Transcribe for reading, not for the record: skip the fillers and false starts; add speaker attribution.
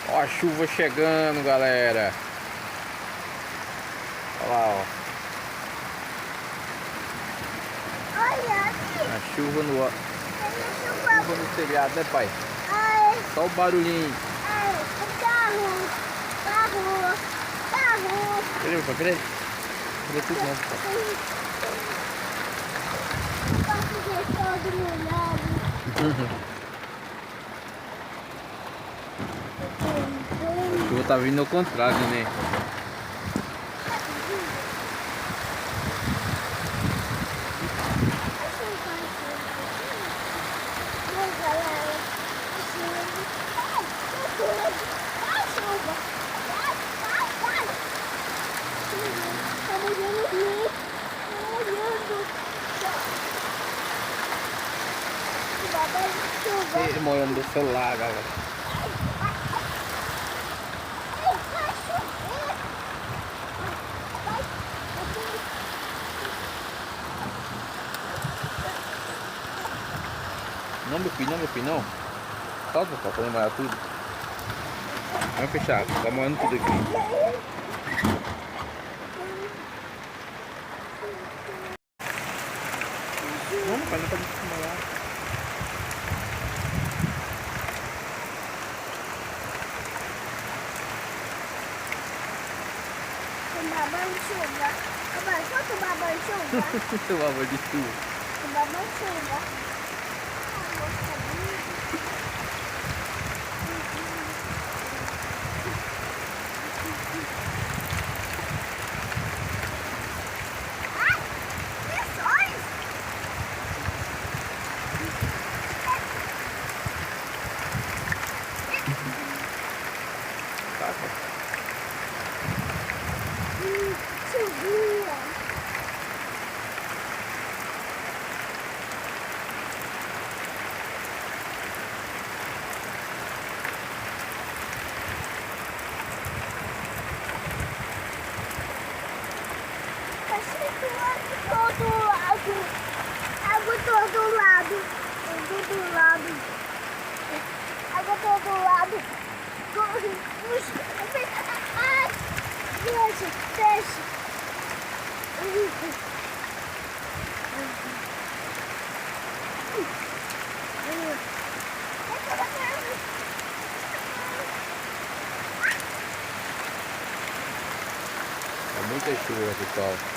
Speaker 1: Ó a chuva chegando, galera. Olha lá, ó.
Speaker 2: Olha ali.
Speaker 1: A chuva no,
Speaker 2: Chuva.
Speaker 1: chuva no telhado, né, pai?
Speaker 2: Ai,
Speaker 1: Só o barulhinho.
Speaker 2: ai, o carro. Carro. Carro.
Speaker 1: Peraí, pai, peraí. Peraí tudo não, pai.
Speaker 2: O carro já todo molhado.
Speaker 1: A chuva tá vindo ao contrário, né? Ele molhando do celular, galera. Não, meu filho, não. Solta, papai, pra não molhar tudo. Vamos fechar, tá molhando tudo aqui. Vamos, pai, não pode molhar.
Speaker 2: Tomar chuva. Papai, só tomar banho chuva.
Speaker 1: Pelo amor de chuva.
Speaker 2: Tomar banho chuva.
Speaker 1: Tá, pai.
Speaker 2: Chuvinha. Tá chegando todo lado. Água todo lado. Todo lado. Água todo lado. Ai, deixa, deixa.
Speaker 1: É muita chuva, pessoal.